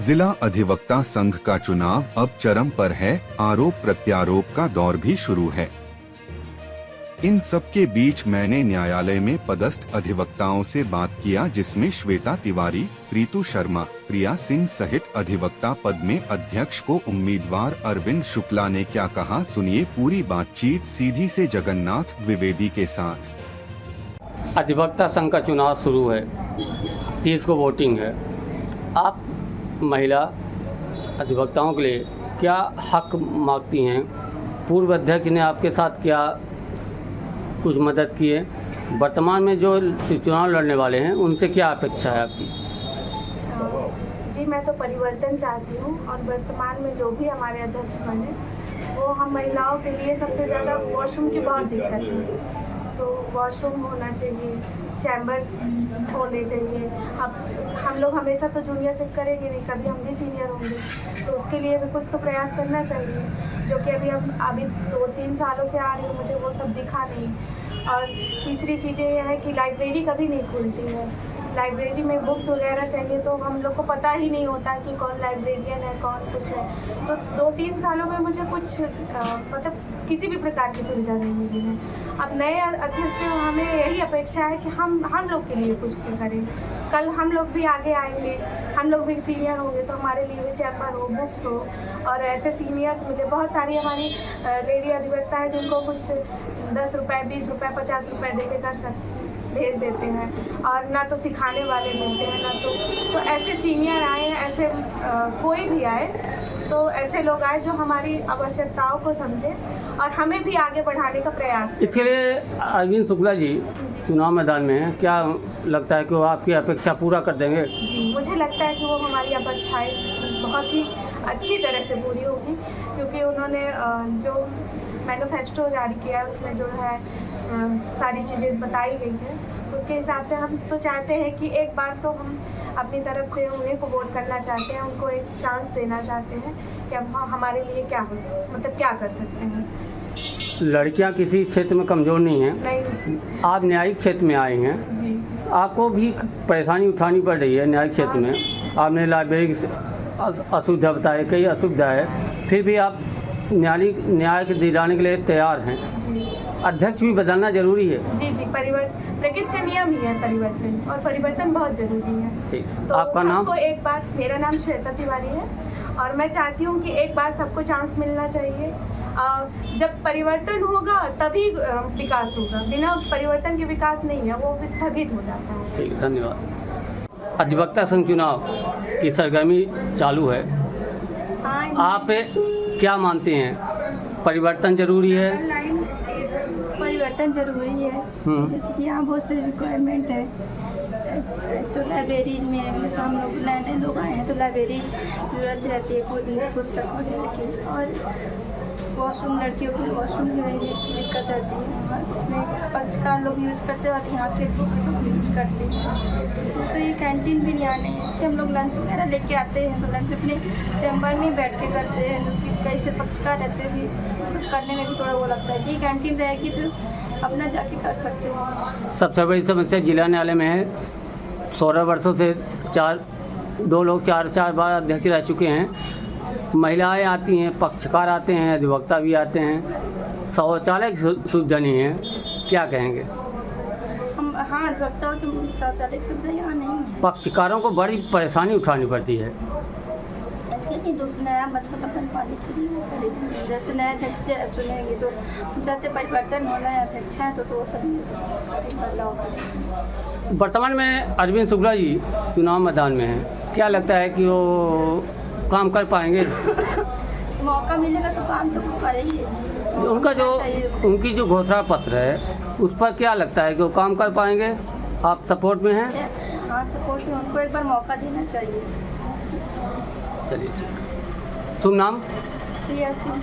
जिला अधिवक्ता संघ का चुनाव अब चरम पर है। आरोप प्रत्यारोप का दौर भी शुरू है। इन सब के बीच मैंने न्यायालय में पदस्थ अधिवक्ताओं से बात किया, जिसमें श्वेता तिवारी, प्रीतु शर्मा, प्रिया सिंह सहित अधिवक्ता पद में अध्यक्ष को उम्मीदवार अरविंद शुक्ला ने क्या कहा, सुनिए पूरी बातचीत सीधी से जगन्नाथ द्विवेदी के साथ। अधिवक्ता संघ का चुनाव शुरू है, 30 को वोटिंग है। आप महिला अधिवक्ताओं के लिए क्या हक मांगती हैं? पूर्व अध्यक्ष ने आपके साथ क्या कुछ मदद की है? वर्तमान में जो चुनाव लड़ने वाले हैं उनसे क्या अपेक्षा है आपकी? जी, मैं तो परिवर्तन चाहती हूँ और वर्तमान में जो भी हमारे अध्यक्ष बने वो हम महिलाओं के लिए सबसे ज़्यादा वॉशरूम की बहुत दिक्कत है। तो वॉशरूम होना चाहिए, चैम्बर्स होने चाहिए। अब हम लोग हमेशा तो जूनियर से करेंगे नहीं, कभी हम भी सीनियर होंगे, तो उसके लिए भी कुछ तो प्रयास करना चाहिए, जो कि अभी 2-3 सालों से आ रही हूँ, मुझे वो सब दिखा नहीं। और तीसरी चीज़ें यह है कि लाइब्रेरी कभी नहीं खुलती है। लाइब्रेरी में बुक्स वगैरह चाहिए तो हम लोग को पता ही नहीं होता कि कौन लाइब्रेरियन है, कौन कुछ है। तो 2-3 सालों में मुझे कुछ मतलब किसी भी प्रकार की सुविधा नहीं मिली है। अब नए अध्यक्ष से हमें यही अपेक्षा है कि हम लोग के लिए कुछ करें। कल हम लोग भी आगे आएंगे, हम लोग भी सीनियर होंगे, तो हमारे लिए भी चैम्बर हो, बुक्स हो और ऐसे सीनियर्स मिले। बहुत सारी हमारी लेडी अधिवक्ता है जिनको कुछ 10 रुपये, 20 रुपये, 50 रुपये दे के भेज देते हैं और ना तो सिखाने वाले मिलते हैं, ना तो ऐसे सीनियर आए, ऐसे कोई भी आए, तो ऐसे लोग आए जो हमारी आवश्यकताओं को समझे और हमें भी आगे बढ़ाने का प्रयास करें। इसके लिए अरविंद शुक्ला जी चुनाव मैदान में हैं, क्या लगता है कि वो आपकी अपेक्षा पूरा कर देंगे? जी, मुझे लगता है कि वो हमारी अपेक्षाएं बहुत ही अच्छी तरह से पूरी होगी, क्योंकि उन्होंने जो मैनिफेस्टो जारी किया है उसमें जो है सारी चीज़ें बताई गई हैं, उसके हिसाब से हम तो चाहते हैं कि एक बार तो हम अपनी तरफ से उन्हीं को वोट करना चाहते हैं, उनको एक चांस देना चाहते हैं कि हम हमारे लिए क्या हो, मतलब क्या कर सकते हैं। लड़कियां किसी क्षेत्र में कमज़ोर नहीं हैं। नहीं, आप न्यायिक क्षेत्र में आए हैं जी, आपको भी परेशानी उठानी पड़ रही है न्यायिक क्षेत्र में। आपने लाइब्रेरी की असुविधा बताई, कई असुविधा है, फिर भी आप न्याय के दिलाने के लिए तैयार हैं। जी, अध्यक्ष भी बदलना जरूरी है। जी, जी, प्रकृति का नियम ही है परिवर्तन, और परिवर्तन बहुत जरूरी है। ठीक, तो आपका नाम? सबको एक बार, मेरा नाम श्वेता तिवारी है और मैं चाहती हूँ कि एक बार सबको चांस मिलना चाहिए। जब परिवर्तन होगा तभी विकास होगा, बिना परिवर्तन के विकास नहीं है, वो स्थगित हो जाता है। ठीक, धन्यवाद। अधिवक्ता संघ चुनाव की सरगर्मी चालू है, आप क्या मानते हैं, परिवर्तन जरूरी है? परिवर्तन जरूरी है, जैसे कि यहाँ बहुत सारी रिक्वायरमेंट है। तो लाइब्रेरी में जैसे हम लोग नए लोग आए हैं तो लाइब्रेरी जरूरत रहती है पुस्तक वगैरह की, और वॉशरूम, लड़कियों के लिए वॉशरूम की रहने की दिक्कत रहती है। और इसमें पक्षकार लोग यूज करते हैं और यहाँ के लोग यूज करते हैं। उससे ये कैंटीन भी नहीं आने, इसके हम लोग लंच वगैरह लेके आते हैं तो लंच अपने चैम्बर में बैठ के करते हैं, क्योंकि कई से पक्षकार रहते भी तो करने में भी थोड़ा वो लगता है कि कैंटीन रहेगी तो अपना जाके कर सकते हैं। सबसे बड़ी समस्या जिला न्यायालय में है, 16 वर्षों से 2 लोग 4 बार अध्यक्ष रह चुके हैं। महिलाएं आती हैं, पक्षकार आते हैं, अधिवक्ता भी आते हैं, शौचालय की सुविधा नहीं है, क्या कहेंगे? हाँ, अधिवक्ताओं की शौचालय की सुविधा यहाँ नहीं है। पक्षकारों को बड़ी परेशानी उठानी पड़ती है। इसके लिए दूसरा नया मतलब बनवाने के लिए करेंगे, जैसे नए अध्यक्ष चुनेंगे तो हम चाहते परिवर्तन होना है, अध्यक्ष है तो वो सभी बदलाव करें। वर्तमान में अरविंद शुक्ला जी चुनाव मैदान में हैं, क्या लगता है कि वो काम कर पाएंगे? मौका मिलेगा तो काम तो करेंगे। उनकी जो घोषणा पत्र है उस पर क्या लगता है कि वो काम कर पाएंगे? आप सपोर्ट में हैं? हाँ, सपोर्ट में, उनको एक बार मौका देना चाहिए। चलिए, ठीक। तुम नाम? प्रिया सिंह।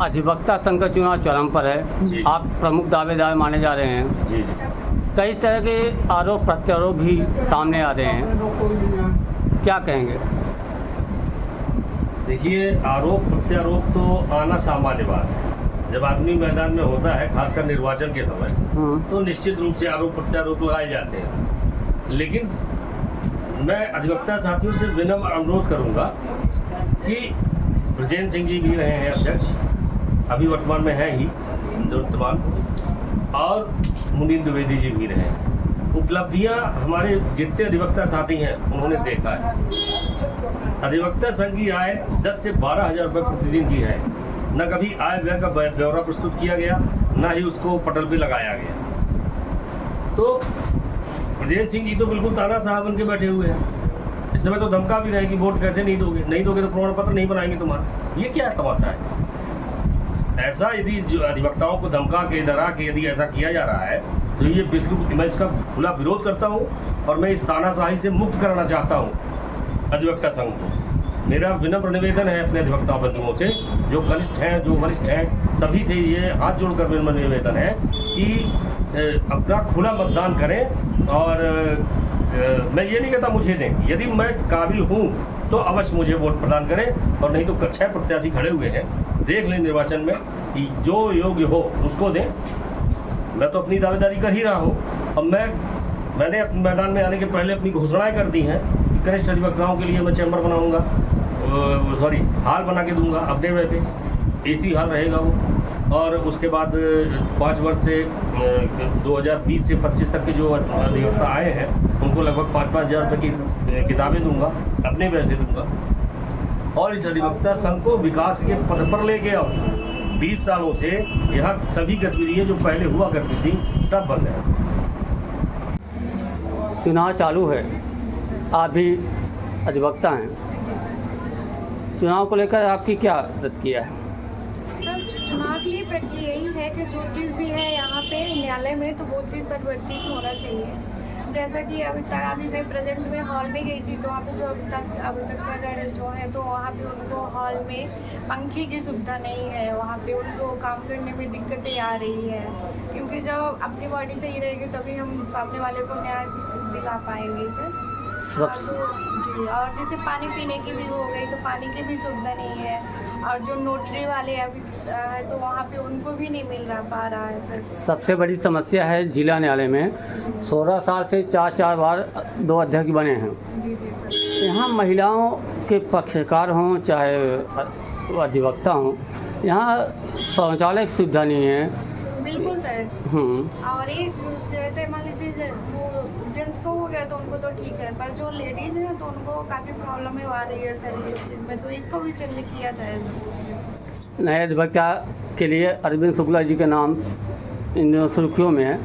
अधिवक्ता संघ का चुनाव चरम पर है, आप प्रमुख दावेदार माने जा रहे हैं। जी जी। कई तरह के आरोप प्रत्यारोप भी सामने आ रहे हैं, क्या कहेंगे? देखिए, आरोप प्रत्यारोप तो आना सामान्य बात है। जब आदमी मैदान में होता है, खासकर निर्वाचन के समय, तो निश्चित रूप से आरोप प्रत्यारोप लगाए जाते हैं। लेकिन मैं अधिवक्ता साथियों से विनम्र अनुरोध करूंगा कि ब्रजेंद्र सिंह जी भी रहे हैं अध्यक्ष, अभी वर्तमान में हैं ही वर्तमान, और मुनींद्र द्विवेदी जी भी रहे। उपलब्धियां हमारे जितने अधिवक्ता साथी हैं उन्होंने देखा है। अधिवक्ता संघ की आय 10 से 12 हज़ार रुपये प्रतिदिन की है। न कभी आय व्यय का ब्यौरा प्रस्तुत किया गया, न ही उसको पटल पे लगाया गया। तो ब्रजेंद्र सिंह जी तो बिल्कुल तानाशाह बन के बैठे हुए हैं। इस समय तो धमका भी रहे कि वोट कैसे नहीं दोगे तो प्रमाण पत्र नहीं बनाएंगे तुम्हारा। ये क्या तमाशा है? ऐसा यदि अधिवक्ताओं को धमका के, डरा के यदि ऐसा किया जा रहा है तो ये बिल्कुल मैं इसका खुला विरोध करता हूँ और मैं इस तानाशाही से मुक्त कराना चाहता हूँ अधिवक्ता संघ को। मेरा विनम्र निवेदन है अपने अधिवक्ता बंधुओं से, जो कनिष्ठ हैं, जो वरिष्ठ हैं, सभी से ये हाथ जोड़कर विनम्र निवेदन है कि अपना खुला मतदान करें। और मैं ये नहीं कहता मुझे दें, यदि मैं काबिल हूँ तो अवश्य मुझे वोट प्रदान करें, और नहीं तो 6 प्रत्याशी खड़े हुए हैं, देख लें निर्वाचन में कि जो योग्य हो उसको दें। मैं तो अपनी दावेदारी कर ही रहा हूँ। अब मैंने अपने मैदान में आने के पहले अपनी घोषणाएं कर दी हैं कि कनिष्ठ अधिवक्ताओं के लिए मैं चैम्बर बनाऊंगा, हॉल बना के दूंगा अपने वे पे, एसी हॉल रहेगा वो। और उसके बाद 5 वर्ष से 2020 से 25 तक के जो अधिवक्ता आए हैं उनको लगभग 5-5 हज़ार रुपये की किताबें दूंगा, अपने पैसे दूंगा। और इस अधिवक्ता संघ को विकास के पथ पर ले गया। 20 सालों से यहाँ सभी गतिविधियाँ जो पहले हुआ करती थी सब बंद है। चुनाव चालू है, आप भी अधिवक्ता हैं, चुनाव को लेकर आपकी क्या प्रतिक्रिया है? सर, चुनाव की ये प्रक्रिया यही है कि जो चीज़ भी है यहाँ पे न्यायालय में तो वो चीज़ परिवर्तित होना चाहिए। जैसा कि अभी मैं प्रेजेंट में हॉल में गई थी, तो वहाँ पे जो अभी तक का जो है, तो वहाँ पे उनको हॉल में पंखे की सुविधा नहीं है, वहाँ पे उनको काम करने में दिक्कतें आ रही है। क्योंकि जब अपनी बॉडी सही रहेगी तभी हम सामने वाले को न्याय दिला पाएंगे सर। जी, और जैसे पानी पीने की भी हो गई तो पानी की भी सुविधा नहीं है, और जो नोटरी वाले अभी तो वहाँ पे उनको भी नहीं मिल पा रहा है सर। सबसे बड़ी समस्या है जिला न्यायालय में 16 साल से 4 बार 2 अध्यक्ष बने हैं। जी सर। यहाँ महिलाओं के पक्षकार हों चाहे अधिवक्ता हों, यहाँ शौचालय की सुविधा नहीं है। बिल्कुल सर। और एक जैसे मान लीजिए वो जेंट्स को हो गया तो उनको तो ठीक है, पर जो लेडीज़ हैं तो उनको काफ़ी प्रॉब्लम आ रही है सर इस चीज़ में, तो इसको भी चेंज किया जाए। नए अधिवक्ता के लिए अरविंद शुक्ला जी के नाम इन सुर्खियों में है,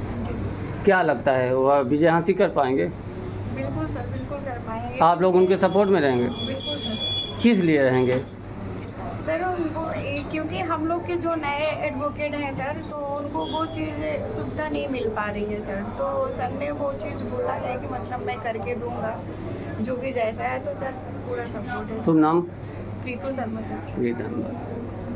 क्या लगता है वह विजय हासिल कर पाएंगे? बिल्कुल सर, बिल्कुल कर पाएंगे। आप लोग उनके सपोर्ट में रहेंगे? बिल्कुल सर। किस लिए रहेंगे सर? उनको क्योंकि हम लोग के जो नए एडवोकेट हैं सर, तो उनको वो चीज़ सुविधा नहीं मिल पा रही है सर, तो सर ने वो चीज़ बोला है कि मतलब मैं करके दूंगा जो भी जैसा है, तो सर पूरा सपोर्ट है। शुभ नाम? प्रीतु शर्मा सर। जी धन्यवाद।